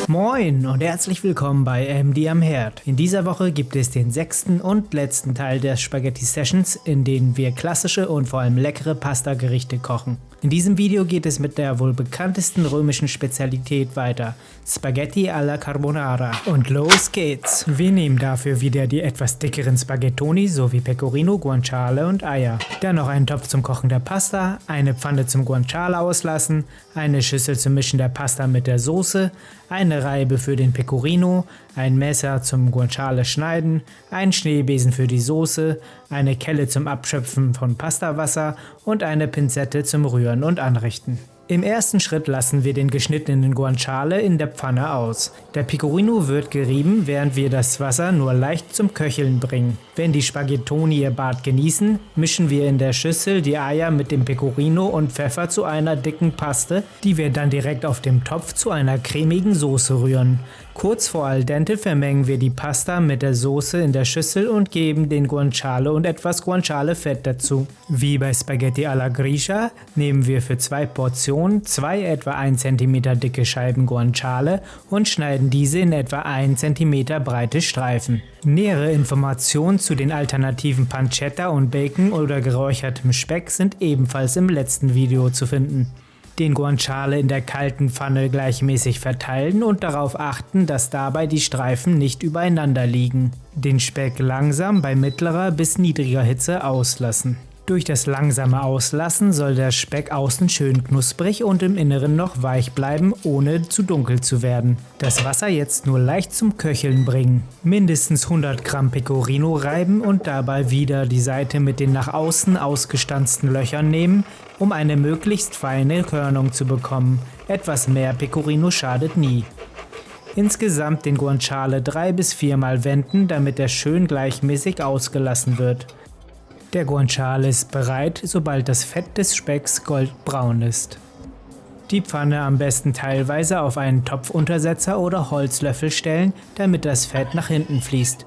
Moin und herzlich willkommen bei MD am Herd. In dieser Woche gibt es den 6. und letzten Teil der Spaghetti Sessions, in denen wir klassische und vor allem leckere Pasta-Gerichte kochen. In diesem Video geht es mit der wohl bekanntesten römischen Spezialität weiter, Spaghetti alla Carbonara. Und los geht's! Wir nehmen dafür wieder die etwas dickeren Spaghettoni sowie Pecorino, Guanciale und Eier. Dann noch einen Topf zum Kochen der Pasta, eine Pfanne zum Guanciale auslassen, eine Schüssel zum Mischen der Pasta mit der Soße, eine Reibe für den Pecorino, ein Messer zum Guanciale schneiden, einen Schneebesen für die Soße, eine Kelle zum Abschöpfen von Pastawasser und eine Pinzette zum Rühren und Anrichten. Im ersten Schritt lassen wir den geschnittenen Guanciale in der Pfanne aus. Der Pecorino wird gerieben, während wir das Wasser nur leicht zum Köcheln bringen. Wenn die Spaghettoni ihr Bad genießen, mischen wir in der Schüssel die Eier mit dem Pecorino und Pfeffer zu einer dicken Paste, die wir dann direkt auf dem Topf zu einer cremigen Soße rühren. Kurz vor al dente vermengen wir die Pasta mit der Soße in der Schüssel und geben den Guanciale und etwas Guanciale-Fett dazu. Wie bei Spaghetti alla Gricia nehmen wir für 2 Portionen 2 etwa 1 cm dicke Scheiben Guanciale und schneiden diese in etwa 1 cm breite Streifen. Nähere Informationen zu den Alternativen Pancetta und Bacon oder geräuchertem Speck sind ebenfalls im letzten Video zu finden. Den Guanciale in der kalten Pfanne gleichmäßig verteilen und darauf achten, dass dabei die Streifen nicht übereinander liegen. Den Speck langsam bei mittlerer bis niedriger Hitze auslassen. Durch das langsame Auslassen soll der Speck außen schön knusprig und im Inneren noch weich bleiben, ohne zu dunkel zu werden. Das Wasser jetzt nur leicht zum Köcheln bringen. Mindestens 100 Gramm Pecorino reiben und dabei wieder die Seite mit den nach außen ausgestanzten Löchern nehmen, um eine möglichst feine Körnung zu bekommen. Etwas mehr Pecorino schadet nie. Insgesamt den Guanciale 3 bis 4 Mal wenden, damit er schön gleichmäßig ausgelassen wird. Der Guanciale ist bereit, sobald das Fett des Specks goldbraun ist. Die Pfanne am besten teilweise auf einen Topfuntersetzer oder Holzlöffel stellen, damit das Fett nach hinten fließt.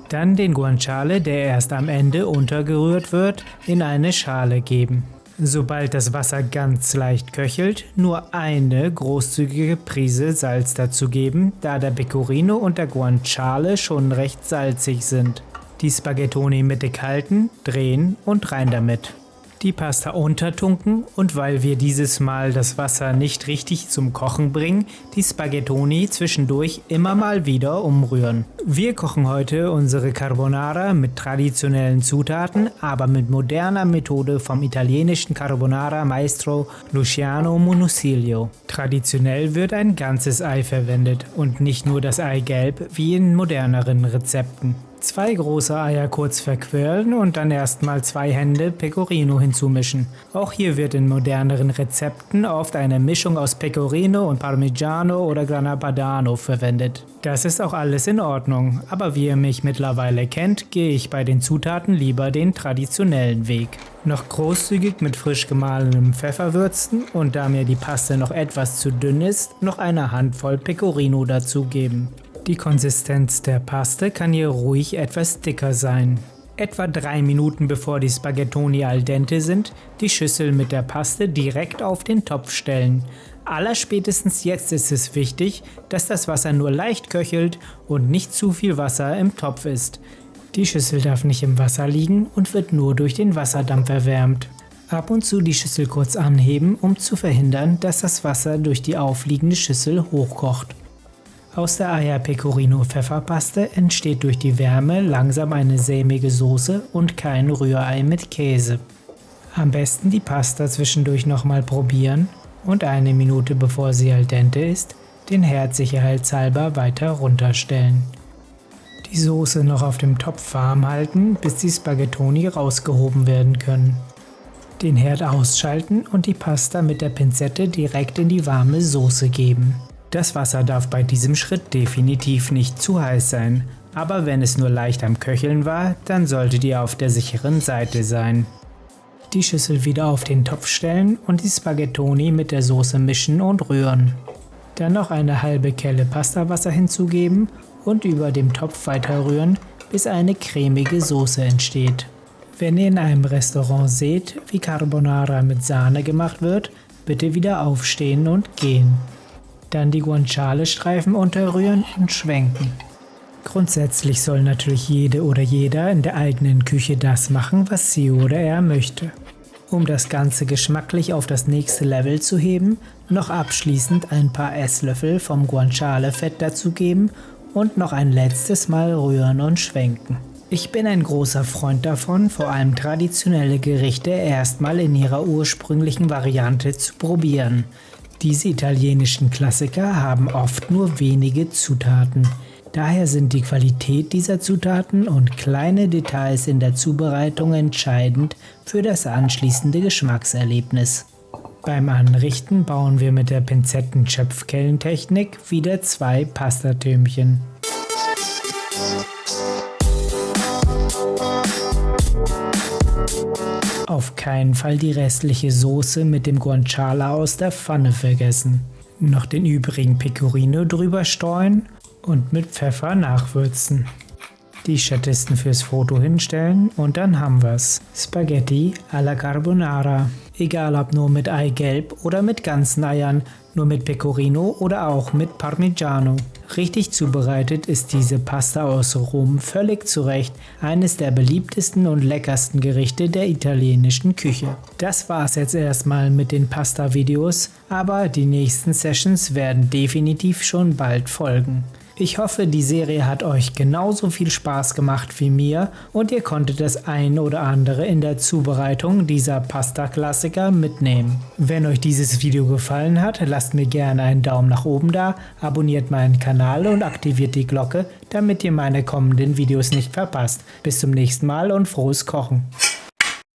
Dann den Guanciale, der erst am Ende untergerührt wird, in eine Schale geben. Sobald das Wasser ganz leicht köchelt, nur eine großzügige Prise Salz dazugeben, da der Pecorino und der Guanciale schon recht salzig sind. Die Spaghettoni mittig halten, drehen und rein damit. Die Pasta untertunken und weil wir dieses Mal das Wasser nicht richtig zum Kochen bringen, die Spaghettoni zwischendurch immer mal wieder umrühren. Wir kochen heute unsere Carbonara mit traditionellen Zutaten, aber mit moderner Methode vom italienischen Carbonara Maestro Luciano Munusilio. Traditionell wird ein ganzes Ei verwendet und nicht nur das Eigelb wie in moderneren Rezepten. 2 große Eier kurz verquirlen und dann erstmal 2 Hände Pecorino hinzumischen. Auch hier wird in moderneren Rezepten oft eine Mischung aus Pecorino und Parmigiano oder Grana Padano verwendet. Das ist auch alles in Ordnung, aber wie ihr mich mittlerweile kennt, gehe ich bei den Zutaten lieber den traditionellen Weg. Noch großzügig mit frisch gemahlenem Pfeffer würzen und da mir die Paste noch etwas zu dünn ist, noch eine Handvoll Pecorino dazugeben. Die Konsistenz der Paste kann hier ruhig etwas dicker sein. Etwa 3 Minuten bevor die Spaghettoni al dente sind, die Schüssel mit der Paste direkt auf den Topf stellen. Allerspätestens jetzt ist es wichtig, dass das Wasser nur leicht köchelt und nicht zu viel Wasser im Topf ist. Die Schüssel darf nicht im Wasser liegen und wird nur durch den Wasserdampf erwärmt. Ab und zu die Schüssel kurz anheben, um zu verhindern, dass das Wasser durch die aufliegende Schüssel hochkocht. Aus der Eier-Pecorino-Pfefferpaste entsteht durch die Wärme langsam eine sämige Soße und kein Rührei mit Käse. Am besten die Pasta zwischendurch nochmal probieren und 1 Minute bevor sie al dente ist, den Herd sicherheitshalber weiter runterstellen. Die Soße noch auf dem Topf warm halten, bis die Spaghettoni rausgehoben werden können. Den Herd ausschalten und die Pasta mit der Pinzette direkt in die warme Soße geben. Das Wasser darf bei diesem Schritt definitiv nicht zu heiß sein, aber wenn es nur leicht am Köcheln war, dann solltet ihr auf der sicheren Seite sein. Die Schüssel wieder auf den Topf stellen und die Spaghettoni mit der Soße mischen und rühren. Dann noch eine halbe Kelle Pastawasser hinzugeben und über dem Topf weiter rühren, bis eine cremige Soße entsteht. Wenn ihr in einem Restaurant seht, wie Carbonara mit Sahne gemacht wird, bitte wieder aufstehen und gehen. Dann die Guanciale-Streifen unterrühren und schwenken. Grundsätzlich soll natürlich jede oder jeder in der eigenen Küche das machen, was sie oder er möchte. Um das Ganze geschmacklich auf das nächste Level zu heben, noch abschließend ein paar Esslöffel vom Guanciale-Fett dazugeben und noch ein letztes Mal rühren und schwenken. Ich bin ein großer Freund davon, vor allem traditionelle Gerichte erstmal in ihrer ursprünglichen Variante zu probieren. Diese italienischen Klassiker haben oft nur wenige Zutaten. Daher sind die Qualität dieser Zutaten und kleine Details in der Zubereitung entscheidend für das anschließende Geschmackserlebnis. Beim Anrichten bauen wir mit der Pinzetten-Schöpfkellentechnik wieder 2 Pastatürmchen. Auf keinen Fall die restliche Soße mit dem Guanciale aus der Pfanne vergessen. Noch den übrigen Pecorino drüber streuen und mit Pfeffer nachwürzen. Die Statisten fürs Foto hinstellen und dann haben wir's. Spaghetti alla Carbonara. Egal ob nur mit Eigelb oder mit ganzen Eiern, nur mit Pecorino oder auch mit Parmigiano. Richtig zubereitet ist diese Pasta aus Rom völlig zu Recht eines der beliebtesten und leckersten Gerichte der italienischen Küche. Das war's jetzt erstmal mit den Pasta-Videos, aber die nächsten Sessions werden definitiv schon bald folgen. Ich hoffe, die Serie hat euch genauso viel Spaß gemacht wie mir und ihr konntet das ein oder andere in der Zubereitung dieser Pasta-Klassiker mitnehmen. Wenn euch dieses Video gefallen hat, lasst mir gerne einen Daumen nach oben da, abonniert meinen Kanal und aktiviert die Glocke, damit ihr meine kommenden Videos nicht verpasst. Bis zum nächsten Mal und frohes Kochen!